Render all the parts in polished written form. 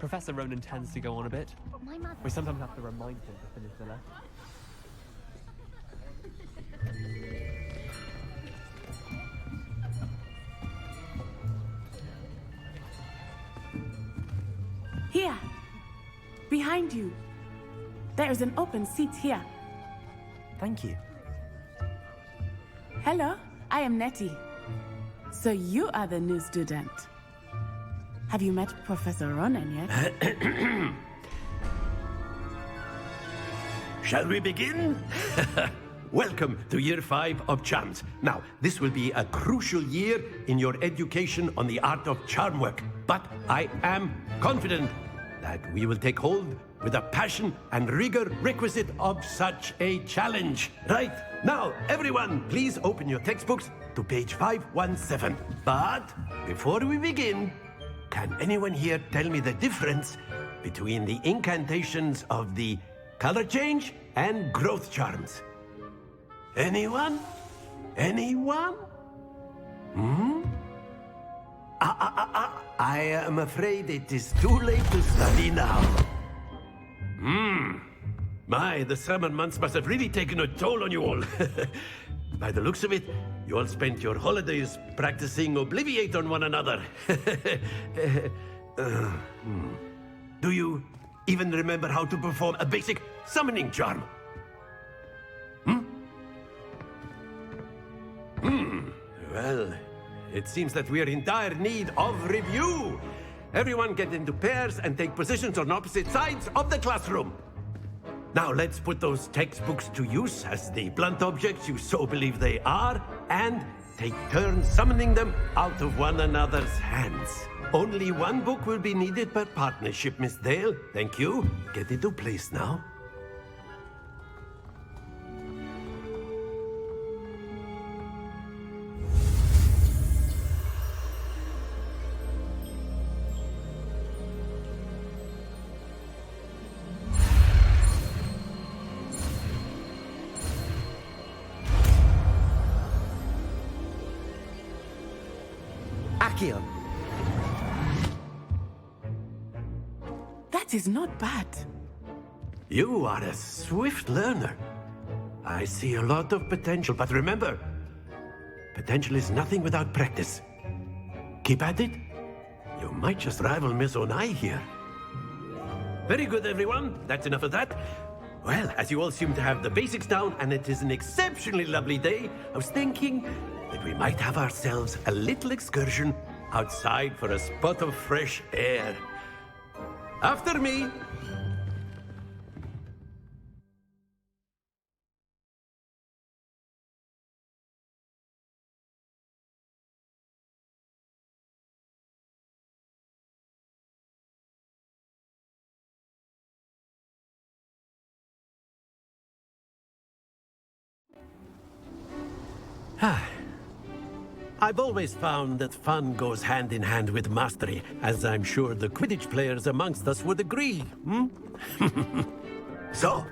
Professor Ronan tends to go on a bit. We sometimes have to remind him to finish the lesson. Here, behind you. There is an open seat here. Thank you. Hello, I am Nettie. So you are the new student. Have you met Professor Ronan yet? Shall we begin? Welcome to Year 5 of Charms. Now, this will be a crucial year in your education on the art of charm work. But I am confident that we will take hold with the passion and rigor requisite of such a challenge. Right, now, everyone, please open your textbooks to page 517. But before we begin, can anyone here tell me the difference between the incantations of the color change and growth charms? Anyone? Anyone? I am afraid it is too late to study now. My, the summer months must have really taken a toll on you all. By the looks of it, you all spent your holidays practicing Obliviate on one another. Do you even remember how to perform a basic summoning charm? Well, it seems that we are in dire need of review. Everyone get into pairs and take positions on opposite sides of the classroom. Now let's put those textbooks to use as the blunt objects you so believe they are, and take turns summoning them out of one another's hands. Only one book will be needed per partnership, Miss Dale. Thank you. Get into place now. That is not bad. You are a swift learner. I see a lot of potential, but remember, potential is nothing without practice. Keep at it. You might just rival Miss Onai here. Very good, everyone. That's enough of that. Well, as you all seem to have the basics down, and it is an exceptionally lovely day, I was thinking that we might have ourselves a little excursion outside for a spot of fresh air. After me. I've always found that fun goes hand in hand with mastery, as I'm sure the Quidditch players amongst us would agree, So,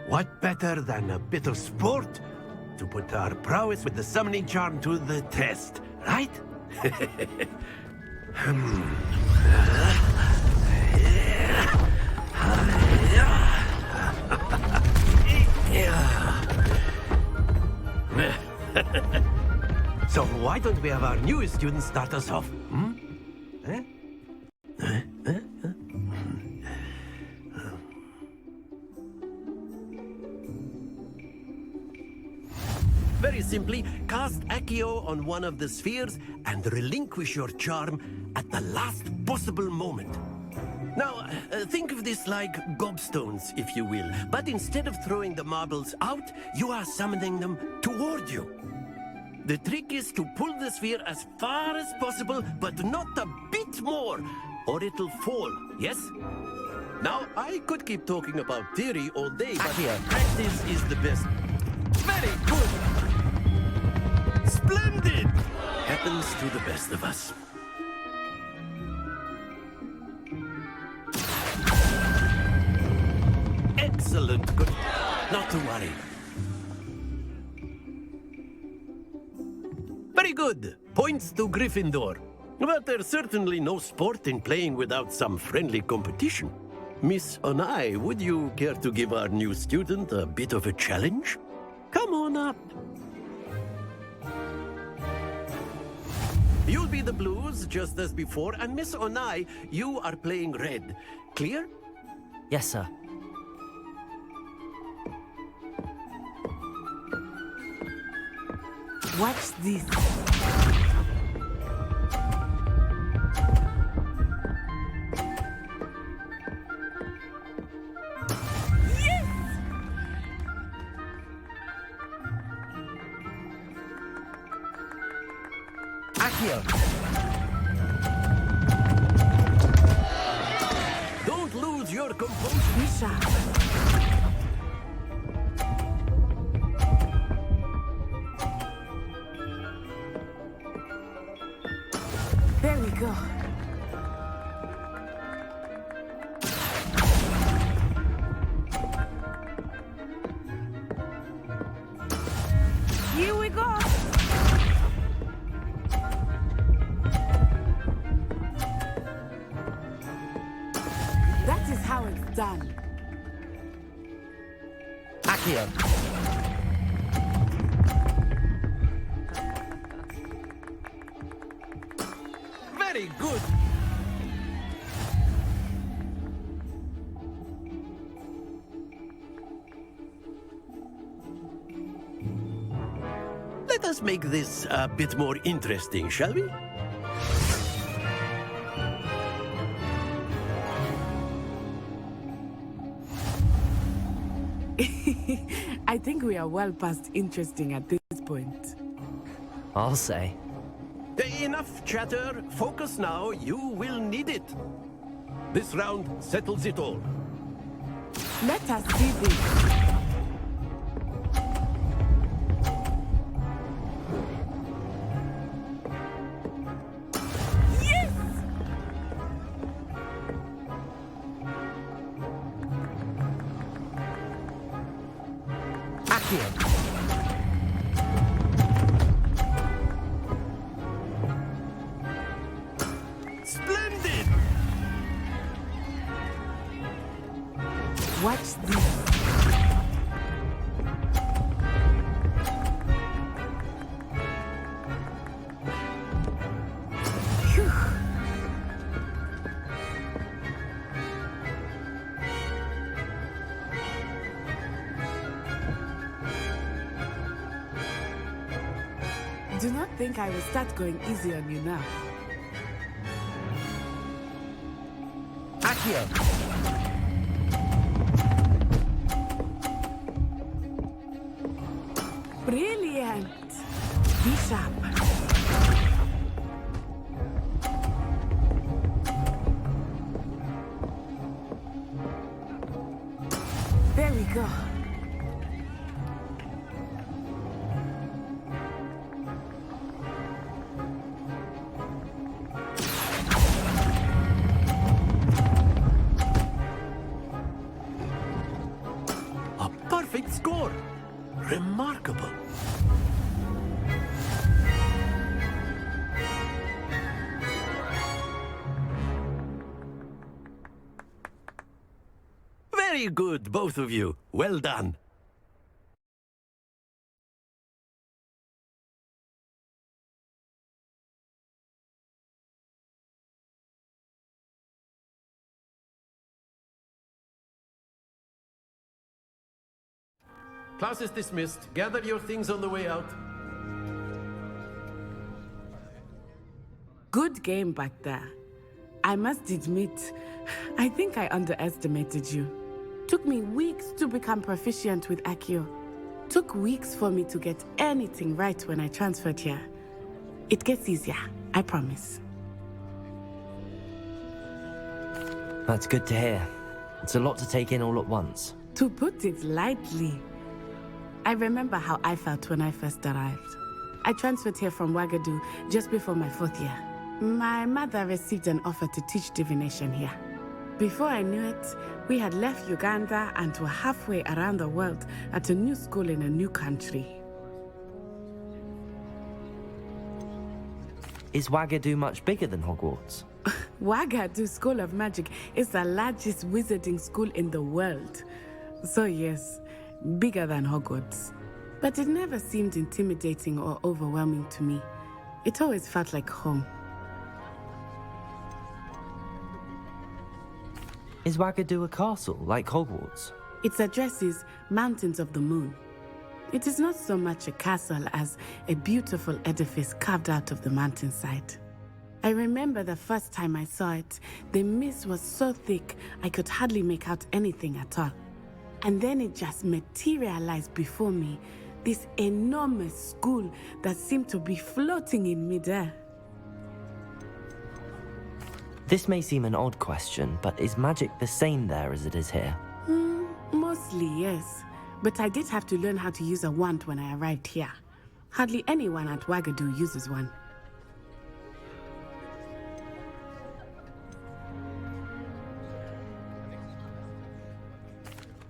what better than a bit of sport to put our prowess with the summoning charm to the test, right? So why don't we have our newest student start us off? Very simply, cast Accio on one of the spheres and relinquish your charm at the last possible moment. Now, think of this like gobstones, if you will. But instead of throwing the marbles out, you are summoning them toward you. The trick is to pull the sphere as far as possible, but not a bit more, or it'll fall, yes? Now, I could keep talking about theory all day, but practice is the best. Very good! Splendid! Happens to the best of us. Excellent. Good. Not to worry. Very good. Points to Gryffindor. But there's certainly no sport in playing without some friendly competition. Miss Onai, would you care to give our new student a bit of a challenge? Come on up. You'll be the blues, just as before, and Miss Onai, you are playing red. Clear? Yes, sir. Watch this. Don't lose your composure. Bishop. There we go. Here we go. That is how it's done. Accio. Very good. Let us make this a bit more interesting, shall we? I think we are well past interesting at this point. I'll say. Enough chatter. Focus now. You will need it. This round settles it all. Let us see this. Splendid! Watch this. Phew. Do not think I will start going easy on you now. Accio. Brilliant! Bishop. There we go. A perfect score. Remarkable. Very good, both of you. Well done. Class is dismissed. Gather your things on the way out. Good game back there. I must admit, I think I underestimated you. Took me weeks to become proficient with Accio. Took weeks for me to get anything right when I transferred here. It gets easier, I promise. That's good to hear. It's a lot to take in all at once. To put it lightly, I remember how I felt when I first arrived. I transferred here from Ouagadougou just before my 4th year. My mother received an offer to teach divination here. Before I knew it, we had left Uganda and were halfway around the world at a new school in a new country. Is Wagadu much bigger than Hogwarts? Wagadu School of Magic is the largest wizarding school in the world. So yes, bigger than Hogwarts. But it never seemed intimidating or overwhelming to me. It always felt like home. Is Wagadu a castle, like Hogwarts? Its address is Mountains of the Moon. It is not so much a castle as a beautiful edifice carved out of the mountainside. I remember the first time I saw it, the mist was so thick I could hardly make out anything at all. And then it just materialized before me, this enormous school that seemed to be floating in midair. This may seem an odd question, but is magic the same there as it is here? Mostly, yes. But I did have to learn how to use a wand when I arrived here. Hardly anyone at Wagadu uses one.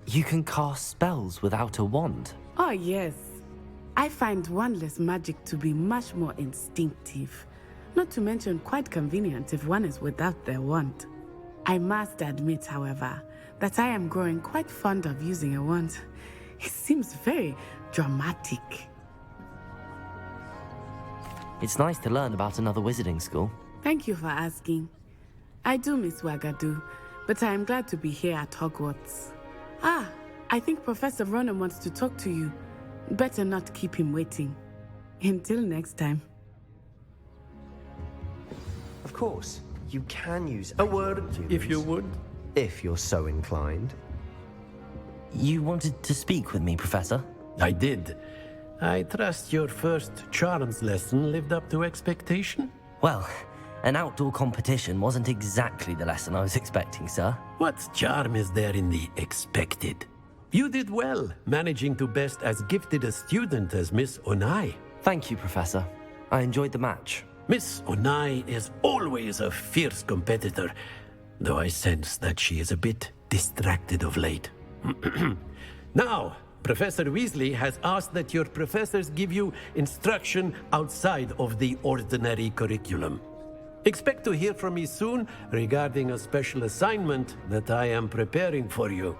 You can cast spells without a wand? Oh, yes. I find wandless magic to be much more instinctive. Not to mention quite convenient if one is without their wand. I must admit, however, that I am growing quite fond of using a wand. It seems very dramatic. It's nice to learn about another wizarding school. Thank you for asking. I do miss Wagadu, but I am glad to be here at Hogwarts. Ah, I think Professor Ronan wants to talk to you. Better not keep him waiting. Until next time. Of course, you can use a word of humans, If you would. if you're so inclined. You wanted to speak with me, Professor? I did. I trust your first charms lesson lived up to expectation? Well, an outdoor competition wasn't exactly the lesson I was expecting, sir. What charm is there in the expected? You did well, managing to best as gifted a student as Miss Onai. Thank you, Professor. I enjoyed the match. Miss Onai is always a fierce competitor, though I sense that she is a bit distracted of late. Now, Professor Weasley has asked that your professors give you instruction outside of the ordinary curriculum. Expect to hear from me soon regarding a special assignment that I am preparing for you.